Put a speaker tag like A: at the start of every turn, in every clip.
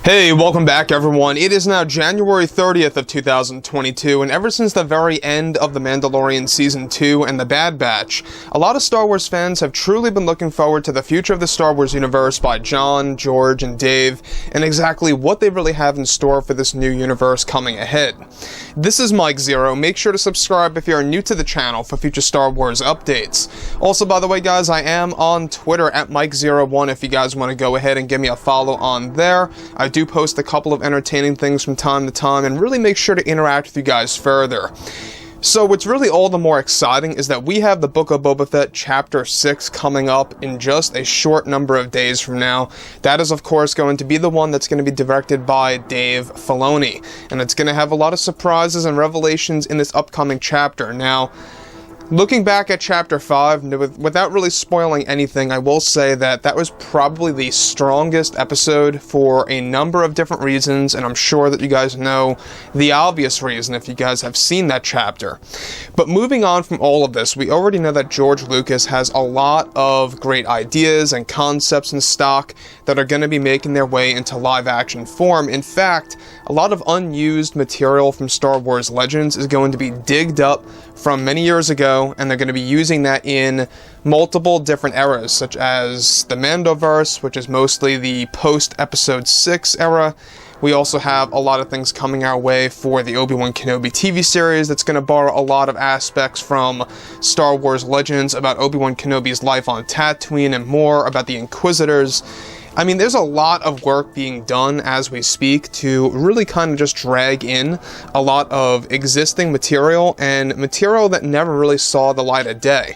A: Hey, welcome back everyone. It is now January 30th of 2022, and ever since the very end of The Mandalorian Season 2 and The Bad Batch, a lot of Star Wars fans have truly been looking forward to the future of the Star Wars universe by Jon, George, and Dave, and exactly what they really have in store for this new universe coming ahead. This is Mike Zero. Make sure to subscribe if you are new to the channel for future Star Wars updates. Also, by the way guys, I am on Twitter at Mike01 if you guys want to go ahead and give me a follow on there. I do post a couple of entertaining things from time to time and really make sure to interact with you guys further. So what's really all the more exciting is that we have the Book of Boba Fett Chapter 6 coming up in just a short number of days from now. That is of course going to be the one that's going to be directed by Dave Filoni, and it's going to have a lot of surprises and revelations in this upcoming chapter. Now, looking back at Chapter 5, without really spoiling anything, I will say that that was probably the strongest episode for a number of different reasons, and I'm sure that you guys know the obvious reason if you guys have seen that chapter. But moving on from all of this, we already know that George Lucas has a lot of great ideas and concepts in stock that are going to be making their way into live-action form. In fact, a lot of unused material from Star Wars Legends is going to be digged up from many years ago, and they're going to be using that in multiple different eras, such as the Mandoverse, which is mostly the post-Episode 6 era. We also have a lot of things coming our way for the Obi-Wan Kenobi TV series that's going to borrow a lot of aspects from Star Wars Legends about Obi-Wan Kenobi's life on Tatooine and more about the Inquisitors. I mean, there's a lot of work being done as we speak to really kind of just drag in a lot of existing material and material that never really saw the light of day.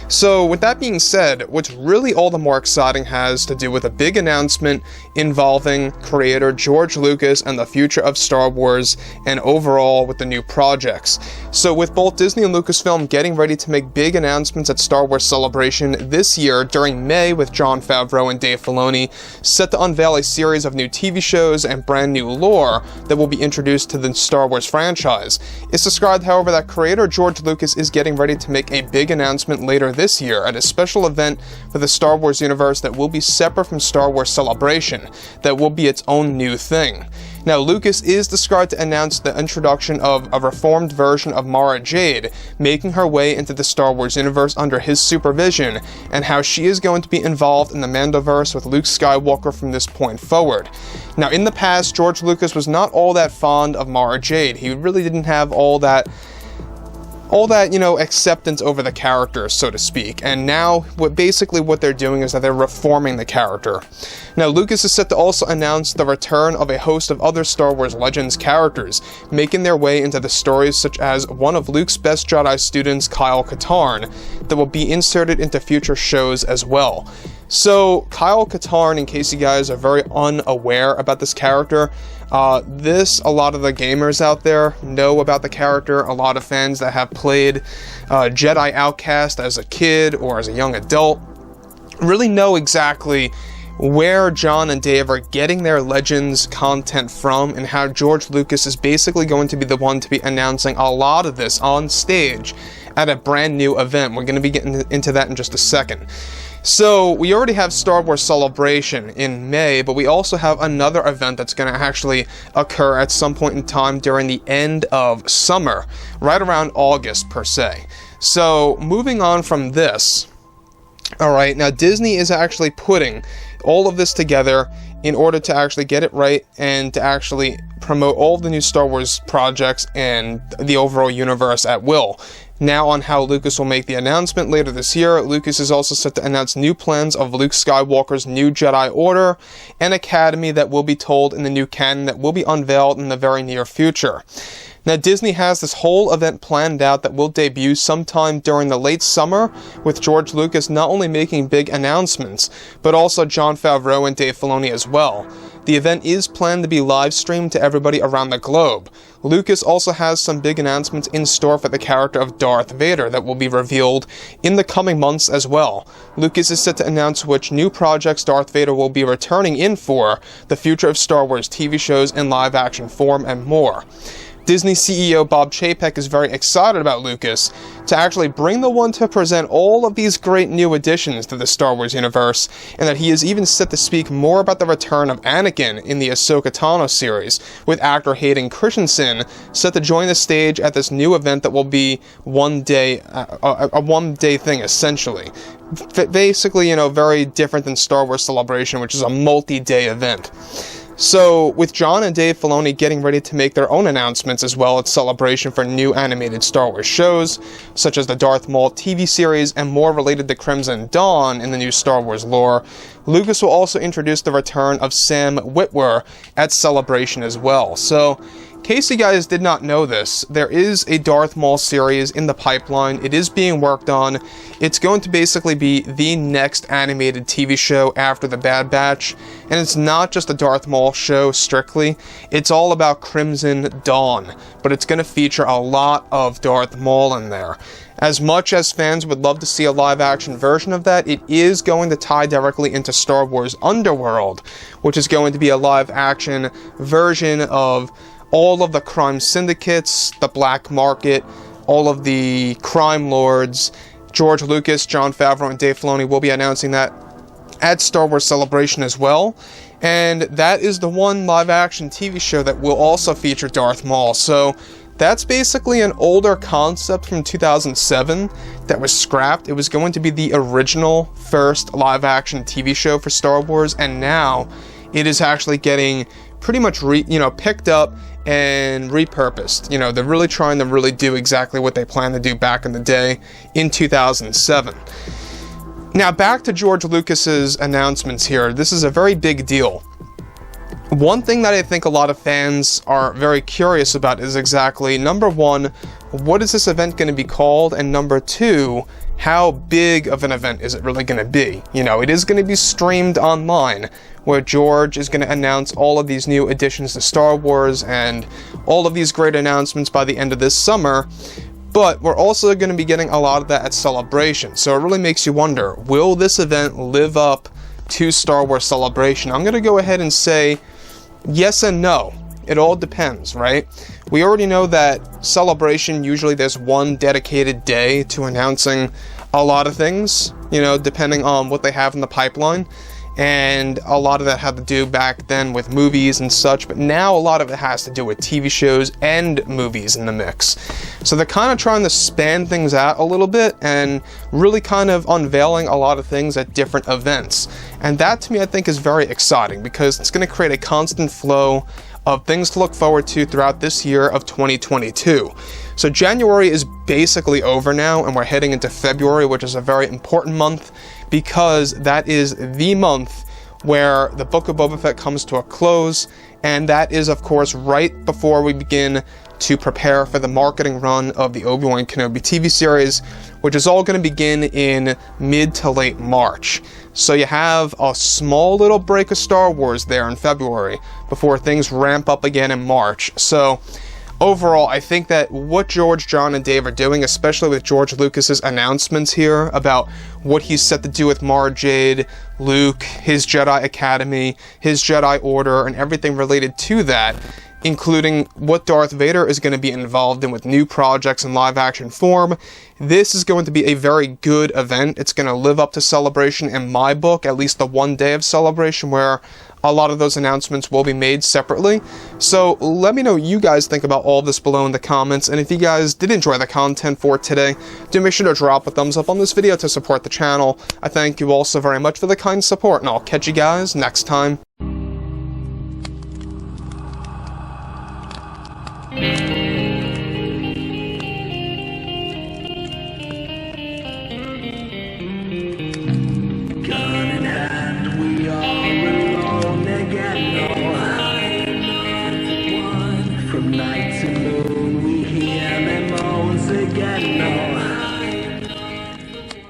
A: So with that being said, what's really all the more exciting has to do with a big announcement involving creator George Lucas and the future of Star Wars and overall with the new projects. So with both Disney and Lucasfilm getting ready to make big announcements at Star Wars Celebration this year during May with Jon Favreau and Dave Filoni set to unveil a series of new TV shows and brand new lore that will be introduced to the Star Wars franchise. It's described, however, that creator George Lucas is getting ready to make a big announcement later this year at a special event for the Star Wars universe that will be separate from Star Wars Celebration, that will be its own new thing. Now, Lucas is described to announce the introduction of a reformed version of Mara Jade, making her way into the Star Wars universe under his supervision, and how she is going to be involved in the Mandoverse with Luke Skywalker from this point forward. Now, in the past, George Lucas was not all that fond of Mara Jade. He really didn't have all that, acceptance over the character, so to speak. And now, basically what they're doing is that they're reforming the character. Now, Lucas is set to also announce the return of a host of other Star Wars Legends characters, making their way into the stories such as one of Luke's best Jedi students, Kyle Katarn, that will be inserted into future shows as well. So, Kyle Katarn, in case you guys are very unaware about this character, a lot of the gamers out there know about the character. A lot of fans that have played Jedi Outcast as a kid or as a young adult really know exactly where Jon and Dave are getting their Legends content from, and how George Lucas is basically going to be the one to be announcing a lot of this on stage at a brand new event. We're going to be getting into that in just a second. So, we already have Star Wars Celebration in May, but we also have another event that's going to actually occur at some point in time during the end of summer, right around August per se. So, moving on from this, alright, now Disney is actually putting all of this together in order to actually get it right and to actually promote all of the new Star Wars projects and the overall universe at will. Now, on how Lucas will make the announcement later this year, Lucas is also set to announce new plans of Luke Skywalker's new Jedi Order and Academy that will be told in the new canon that will be unveiled in the very near future. Now, Disney has this whole event planned out that will debut sometime during the late summer, with George Lucas not only making big announcements, but also Jon Favreau and Dave Filoni as well. The event is planned to be live streamed to everybody around the globe. Lucas also has some big announcements in store for the character of Darth Vader that will be revealed in the coming months as well. Lucas is set to announce which new projects Darth Vader will be returning in for, the future of Star Wars TV shows in live-action form, and more. Disney CEO Bob Chapek is very excited about Lucas to actually bring the one to present all of these great new additions to the Star Wars universe, and that he is even set to speak more about the return of Anakin in the Ahsoka Tano series, with actor Hayden Christensen set to join the stage at this new event that will be a one-day thing, essentially. Basically, very different than Star Wars Celebration, which is a multi-day event. So, with Jon and Dave Filoni getting ready to make their own announcements as well at Celebration for new animated Star Wars shows, such as the Darth Maul TV series and more related to Crimson Dawn in the new Star Wars lore, Lucas will also introduce the return of Sam Witwer at Celebration as well. So, in case you guys did not know this, there is a Darth Maul series in the pipeline. It is being worked on. It's going to basically be the next animated TV show after The Bad Batch, and it's not just a Darth Maul show strictly. It's all about Crimson Dawn, but it's going to feature a lot of Darth Maul in there. As much as fans would love to see a live-action version of that, it is going to tie directly into Star Wars Underworld, which is going to be a live-action version of all of the crime syndicates, the black market, all of the crime lords. George Lucas, Jon Favreau, and Dave Filoni will be announcing that at Star Wars Celebration as well. And that is the one live-action TV show that will also feature Darth Maul. So that's basically an older concept from 2007 that was scrapped. It was going to be the original first live-action TV show for Star Wars, and now it is actually getting pretty much picked up and repurposed. They're really trying to really do exactly what they planned to do back in the day in 2007. Now back to George Lucas's announcements here. This is a very big deal. One thing that I think a lot of fans are very curious about is exactly, number one, what is this event going to be called? And number two, how big of an event is it really going to be? It is going to be streamed online, where George is going to announce all of these new additions to Star Wars and all of these great announcements by the end of this summer. But we're also going to be getting a lot of that at Celebration. So it really makes you wonder, will this event live up to Star Wars Celebration? I'm going to go ahead and say yes and no. It all depends, right? We already know that Celebration, usually there's one dedicated day to announcing a lot of things, depending on what they have in the pipeline. And a lot of that had to do back then with movies and such, but now a lot of it has to do with TV shows and movies in the mix. So they're kind of trying to span things out a little bit and really kind of unveiling a lot of things at different events. And that to me I think is very exciting, because it's going to create a constant flow of things to look forward to throughout this year of 2022. So January is basically over now, and we're heading into February, which is a very important month, because that is the month where the Book of Boba Fett comes to a close, and that is, of course, right before we begin to prepare for the marketing run of the Obi-Wan Kenobi TV series, which is all going to begin in mid to late March. So you have a small little break of Star Wars there in February before things ramp up again in March. So overall, I think that what George, Jon, and Dave are doing, especially with George Lucas's announcements here about what he's set to do with Mara Jade, Luke, his Jedi Academy, his Jedi Order, and everything related to that, including what Darth Vader is going to be involved in with new projects in live-action form. This is going to be a very good event. It's going to live up to Celebration in my book, at least the one day of Celebration, where a lot of those announcements will be made separately. So let me know what you guys think about all of this below in the comments, and if you guys did enjoy the content for today, do make sure to drop a thumbs up on this video to support the channel. I thank you all so very much for the kind support, and I'll catch you guys next time.
B: From night to moon.